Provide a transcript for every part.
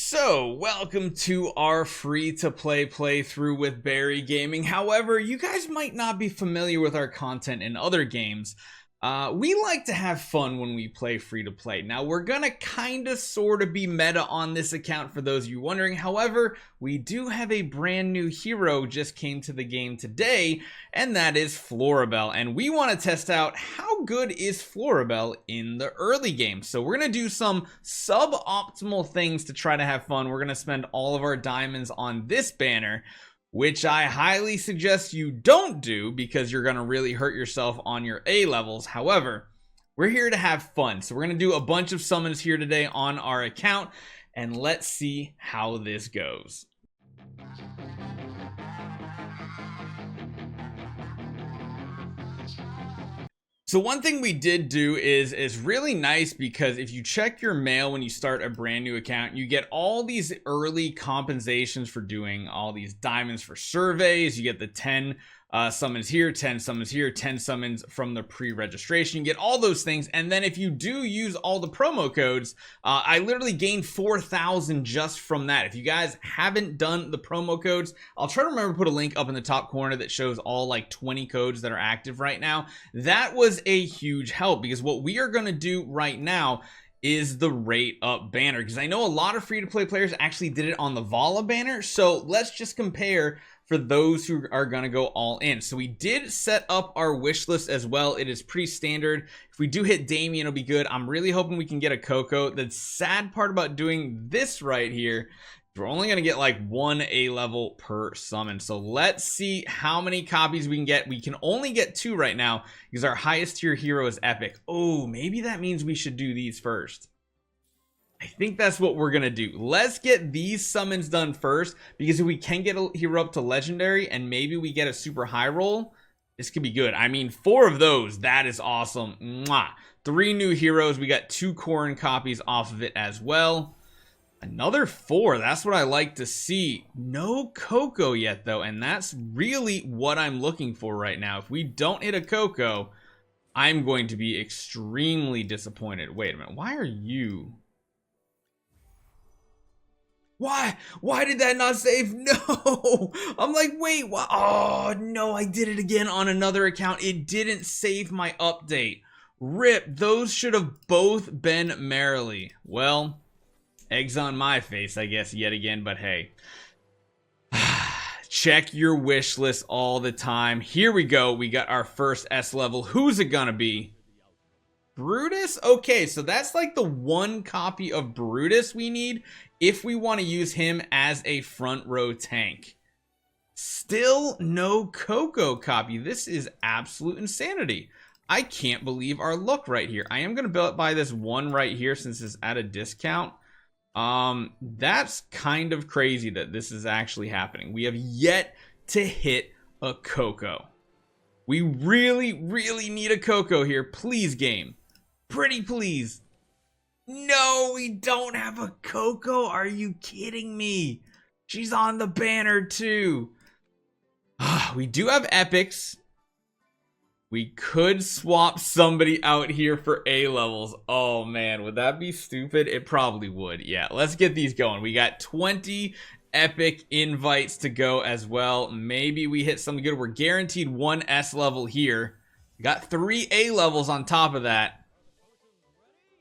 So, welcome to our free-to-play playthrough with Barry Gaming. However, you guys might not be familiar with our content in other games. We like to have fun when we play free-to-play. Now, we're gonna kinda sorta be meta on this account for those of you wondering. However, we do have a brand new hero just came to the game today, and that is Florabelle. And we want to test out how good is Florabelle in the early game. So we're gonna do some suboptimal things to try to have fun. We're gonna spend all of our diamonds on this banner, which I highly suggest you don't do because you're going to really hurt yourself on your A levels. However, we're here to have fun. So we're going to do a bunch of summons here today on our account, and let's see how this goes. So one thing we did do is really nice, because if you check your mail when you start a brand new account, you get all these early compensations for doing all these diamonds for surveys. You get the 10 summons here, 10 summons here, 10 summons from the pre-registration. You get all those things, and then if you do use all the promo codes, I literally gained 4,000 just from that. If you guys haven't done the promo codes, I'll try to remember to put a link up in the top corner that shows all like 20 codes that are active right now. That was a huge help, because what we are going to do right now is the rate up banner, because I know a lot of free-to-play players actually did it on the Vala banner. So let's just compare for those who are going to go all in. So we did set up our wish list as well. It is pretty standard. If we do hit Damien, it'll be good. I'm really hoping we can get a Coco. The sad part about doing this right here, we're only going to get like one A level per summon. So let's see how many copies we can get. We can only get 2 right now because our highest tier hero is epic. Oh, maybe that means we should do these first. I think that's what we're gonna do. Let's get these summons done first, because if we can get a hero up to legendary and maybe we get a super high roll, this could be good. I mean, 4 of those, that is awesome. Mwah. 3 new heroes. We got 2 Corrin copies off of it as well. Another 4. That's what I like to see. No Coco yet though, and that's really what I'm looking for right now. If we don't hit a Coco, I'm going to be extremely disappointed. Wait a minute. Why are you... Why did that not save? No! I'm like, wait, what? Oh, no, I did it again on another account. It didn't save my update. RIP, those should have both been merrily. Well, eggs on my face, I guess, yet again, but hey. Check your wish list all the time. Here we go. We got our first S level. Who's it gonna be? Brutus? Okay, so that's like the 1 copy of Brutus we need if we want to use him as a front row tank. Still no Coco copy. This is absolute insanity. I can't believe our luck right here. I am going to buy this 1 right here since it's at a discount. That's kind of crazy that this is actually happening. We have yet to hit a Coco. We really need a Coco here. Please, game. Pretty please. No, we don't have a Coco. Are you kidding me? She's on the banner too. We do have epics. We could swap somebody out here for A levels. Oh man, would that be stupid? It probably would. Yeah, let's get these going. We got 20 epic invites to go as well. Maybe we hit something good. We're guaranteed 1 S level here. We got 3 A levels on top of that.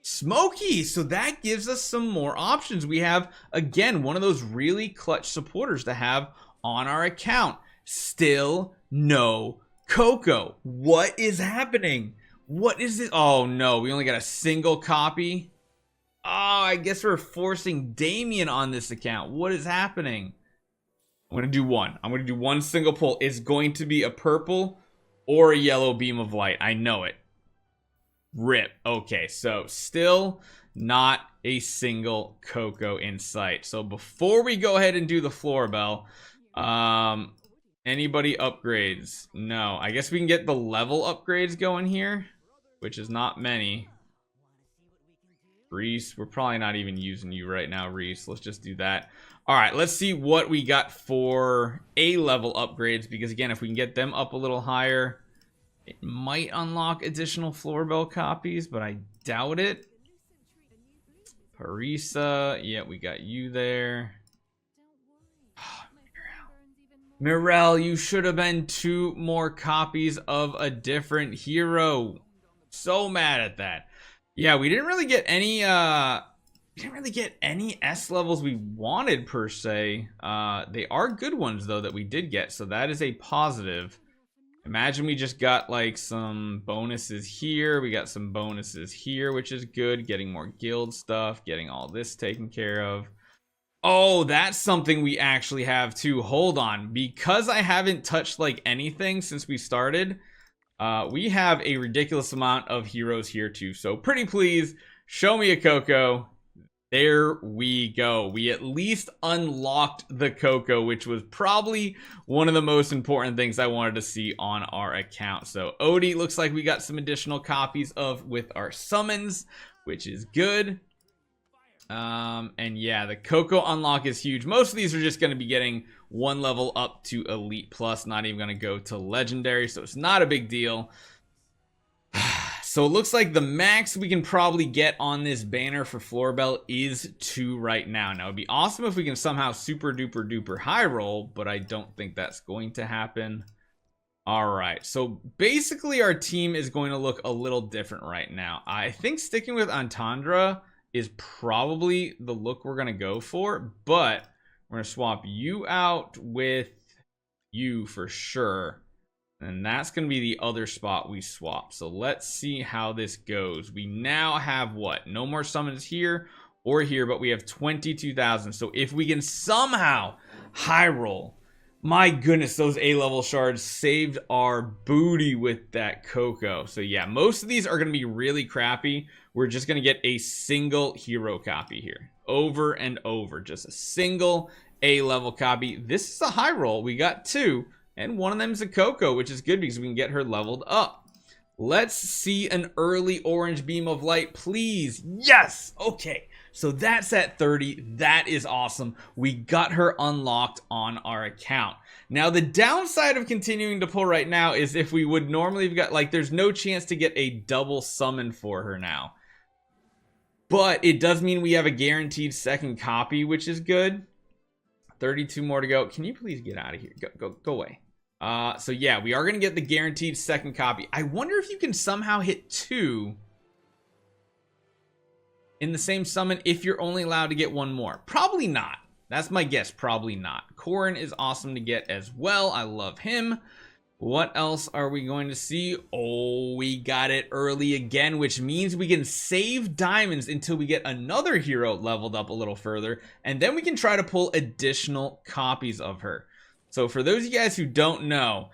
Smoky, so that gives us some more options. We have, again, one of those really clutch supporters to have on our account. Still no Coco. What is happening? What is it? Oh no, we only got a single copy. Oh, I guess we're forcing Damien on this account. What is happening? I'm gonna do 1. I'm gonna do 1 single pull. It's going to be a purple or a yellow beam of light. I know it. RIP. Okay, so still not a single Coco in sight. So before we go ahead and do the Florabelle, anybody upgrades? No, I guess we can get the level upgrades going here, which is not many. Reese, we're probably not even using you right now, Reese. Let's just do that. All right, let's see what we got for A level upgrades, because again, if we can get them up a little higher, it might unlock additional Florabelle copies, but I doubt it. Parisa, yeah, we got you there. Mirel, you should have been 2 more copies of a different hero. So mad at that. Yeah, we didn't really get any S levels we wanted per se. They are good ones though that we did get, so that is a positive. Imagine we just got like some bonuses here. We got some bonuses here, which is good. Getting more guild stuff, getting all this taken care of. Oh, that's something we actually have too. Hold on. Because I haven't touched like anything since we started, we have a ridiculous amount of heroes here too. So pretty please, show me a Coco. There we go. We at least unlocked the Coco, which was probably one of the most important things I wanted to see on our account. So Odie looks like we got some additional copies of with our summons, which is good. And yeah, the Coco unlock is huge. Most of these are just going to be getting 1 level up to Elite Plus, not even going to go to Legendary, so it's not a big deal. So it looks like the max we can probably get on this banner for Florabelle is 2 right now. Now it'd be awesome if we can somehow super duper duper high roll, but I don't think that's going to happen. Alright, so basically our team is going to look a little different right now. I think sticking with Antandra is probably the look we're going to go for, but we're going to swap you out with you for sure. And that's going to be the other spot we swap. So let's see how this goes. We now have what? No more summons here or here, but we have 22,000. So if we can somehow high roll, my goodness, those A-level shards saved our booty with that Coco. So yeah, most of these are going to be really crappy. We're just going to get a single hero copy here. Over and over. Just a single A-level copy. This is a high roll. We got 2. And one of them is a Coco, which is good because we can get her leveled up. Let's see an early orange beam of light, please. Yes! Okay, so that's at 30. That is awesome. We got her unlocked on our account. Now, the downside of continuing to pull right now is if we would normally have got, like, there's no chance to get a double summon for her now. But it does mean we have a guaranteed second copy, which is good. 32 more to go. Can you please get out of here? Go away. So yeah, we are going to get the guaranteed second copy. I wonder if you can somehow hit 2 in the same summon if you're only allowed to get 1 more. Probably not. That's my guess. Probably not. Corrin is awesome to get as well. I love him. What else are we going to see? Oh, we got it early again, which means we can save diamonds until we get another hero leveled up a little further, and then we can try to pull additional copies of her. So for those of you guys who don't know,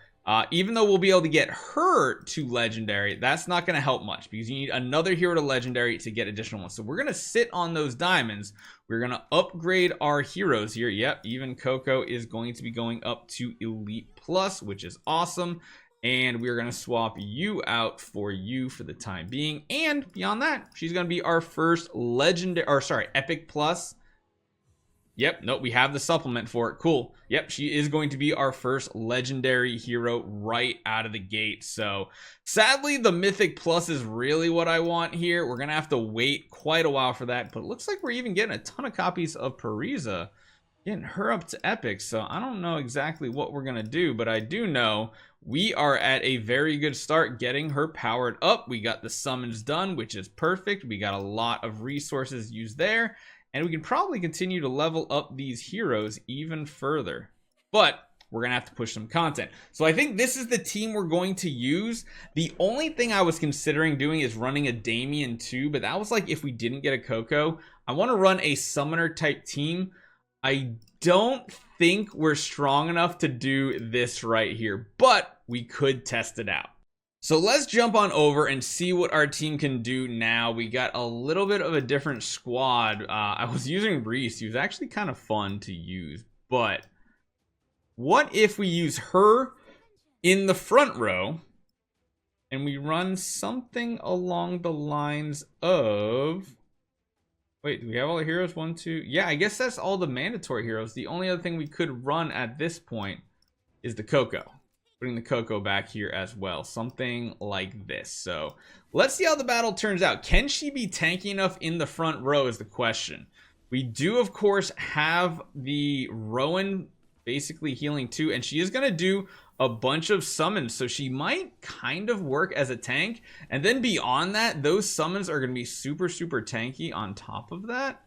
even though we'll be able to get her to Legendary, that's not going to help much because you need another hero to Legendary to get additional ones. So we're going to sit on those diamonds. We're going to upgrade our heroes here. Yep, even Coco is going to be going up to Elite Plus, which is awesome. And we're going to swap you out for you for the time being. And beyond that, she's going to be our first Legendary, or sorry, Epic Plus. Yep, nope, we have the supplement for it. Cool. Yep, she is going to be our first Legendary hero right out of the gate. So sadly, the Mythic Plus is really what I want here. We're going to have to wait quite a while for that. But it looks like we're even getting a ton of copies of Parisa. Getting her up to Epic. So I don't know exactly what we're going to do. But I do know we are at a very good start getting her powered up. We got the summons done, which is perfect. We got a lot of resources used there. And we can probably continue to level up these heroes even further. But we're going to have to push some content. So I think this is the team we're going to use. The only thing I was considering doing is running a Damien too. But that was like if we didn't get a Coco. I want to run a summoner type team. I don't think we're strong enough to do this right here. But we could test it out. So let's jump on over and see what our team can do now. We got a little bit of a different squad. I was using Reese. He was actually kind of fun to use. But what if we use her in the front row and we run something along the lines of... Wait, do we have all the heroes? 1, 2... Yeah, I guess that's all the mandatory heroes. The only other thing we could run at this point is the Coco. putting the Coco back here as well, something like this. So let's see how the battle turns out. Can she be tanky enough in the front row is the question. We do, of course, have the Rowan basically healing too, and she is going to do a bunch of summons, so she might kind of work as a tank. And then beyond that, those summons are going to be super tanky on top of that.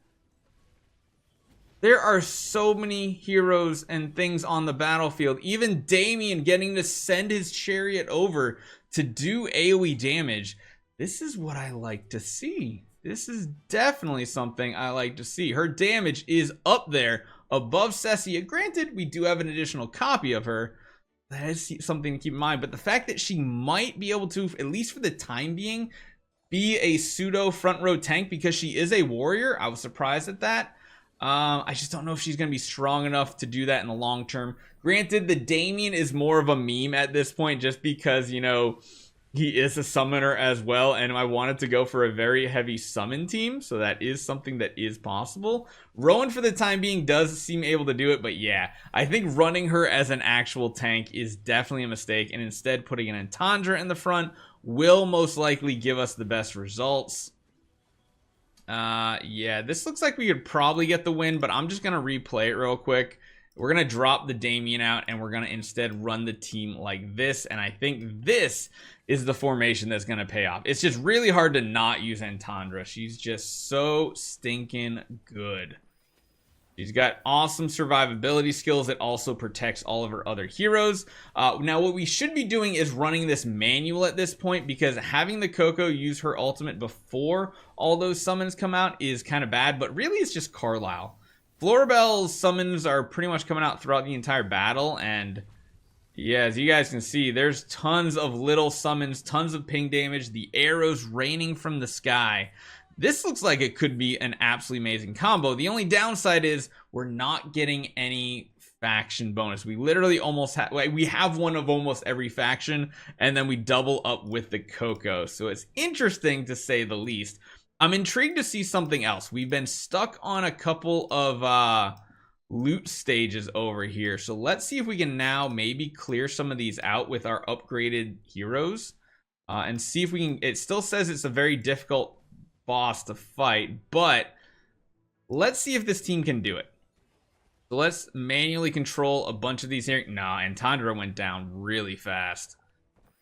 There are so many heroes and things on the battlefield. Even Damien getting to send his chariot over to do AoE damage. This is what I like to see. This is definitely something I like to see. Her damage is up there above Cecia. Granted, we do have an additional copy of her. That is something to keep in mind. But the fact that she might be able to, at least for the time being, be a pseudo front row tank because she is a warrior. I was surprised at that. I just don't know if she's going to be strong enough to do that in the long term. Granted, the Damien is more of a meme at this point just because, you know, he is a summoner as well, and I wanted to go for a very heavy summon team, so that is something that is possible. Rowan, for the time being, does seem able to do it, but yeah, I think running her as an actual tank is definitely a mistake, and instead putting an Entendre in the front will most likely give us the best results. Yeah, this looks like we could probably get the win, but I'm just gonna replay it real quick. We're gonna drop the Damien out, and we're gonna instead run the team like this, and I think this is the formation that's gonna pay off. It's just really hard to not use Entendre. She's just so stinking good. She's got awesome survivability skills that also protects all of her other heroes. Now, what we should be doing is running this manual at this point, because having the Coco use her ultimate before all those summons come out is kind of bad, but really it's just Carlyle. Florabelle's summons are pretty much coming out throughout the entire battle, and yeah, as you guys can see, there's tons of little summons, tons of ping damage, the arrows raining from the sky. This looks like it could be an absolutely amazing combo. The only downside is we're not getting any faction bonus. We literally almost have, we have one of almost every faction, and then we double up with the Coco. So it's interesting to say the least. I'm intrigued to see something else. We've been stuck on a couple of loot stages over here. So let's see if we can now maybe clear some of these out with our upgraded heroes. And see if we can, it still says it's a very difficult boss to fight, but let's see if this team can do it. So let's manually control a bunch of these here. Nah, Entendre went down really fast.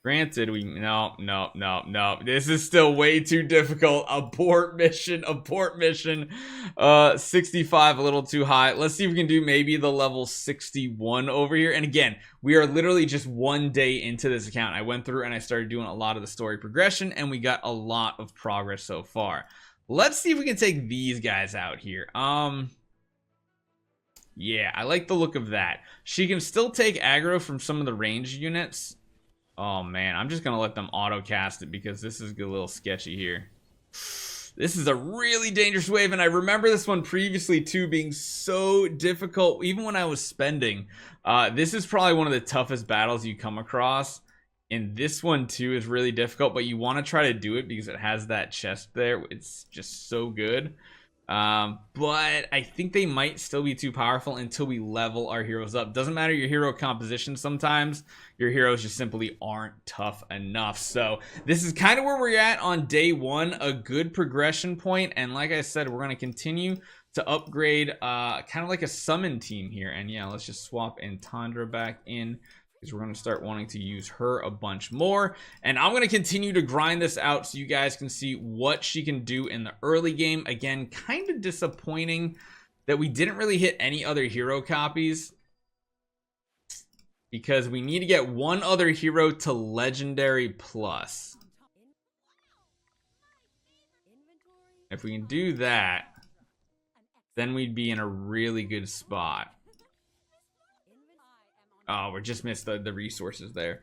Granted, no. This is still way too difficult. Abort mission. 65, a little too high. Let's see if we can do maybe the level 61 over here. And again, we are literally just one day into this account. I went through and I started doing a lot of the story progression, and we got a lot of progress so far. Let's see if we can take these guys out here. Yeah, I like the look of that. She can still take aggro from some of the ranged units. Oh man, I'm just gonna let them auto cast it because this is a little sketchy here. This is a really dangerous wave, and I remember this one previously too being so difficult even when I was spending. This is probably one of the toughest battles you come across, and this one too is really difficult, but you want to try to do it because it has that chest there. It's just so good. But I think they might still be too powerful until we level our heroes up. Doesn't matter your hero composition, sometimes your heroes just simply aren't tough enough. So this is kind of where we're at on day one, a good progression point. And like I said, we're going to continue to upgrade kind of like a summon team here. And yeah, let's just swap Entendre back in, because we're going to start wanting to use her a bunch more. And I'm going to continue to grind this out so you guys can see what she can do in the early game. Again, kind of disappointing that we didn't really hit any other hero copies, because we need to get one other hero to legendary plus. If we can do that, then we'd be in a really good spot. Oh, we just missed the resources there.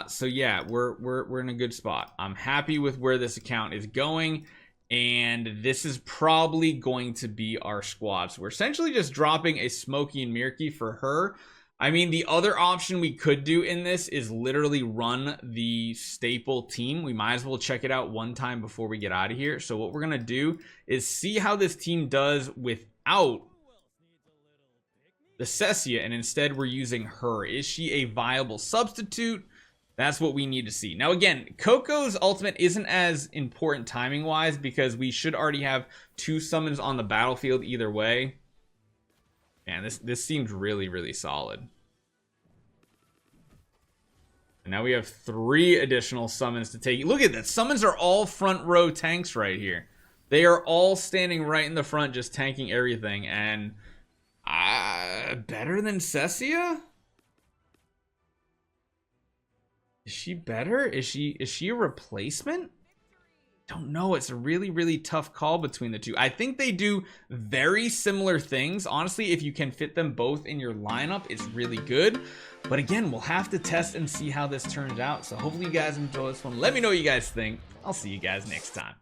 So yeah, we're in a good spot. I'm happy with where this account is going, and this is probably going to be our squad. So we're essentially just dropping a Smokey and Mirky for her. I mean, the other option we could do in this is literally run the staple team. We might as well check it out one time before we get out of here. So what we're gonna do is see how this team does without the Cecia, and instead we're using her. Is she a viable substitute? That's what we need to see. Now again, Coco's ultimate isn't as important timing wise because we should already have 2 summons on the battlefield either way. Man, this seems really solid. And now we have 3 additional summons to take. Look at that. Summons are all front row tanks right here. They are all standing right in the front just tanking everything. And better than Cecia? Is she better? Is she a replacement? Don't know. It's a really tough call between the two. I think they do very similar things. Honestly, if you can fit them both in your lineup, it's really good. But again, we'll have to test and see how this turns out. So hopefully you guys enjoy this one. Let me know what you guys think. I'll see you guys next time.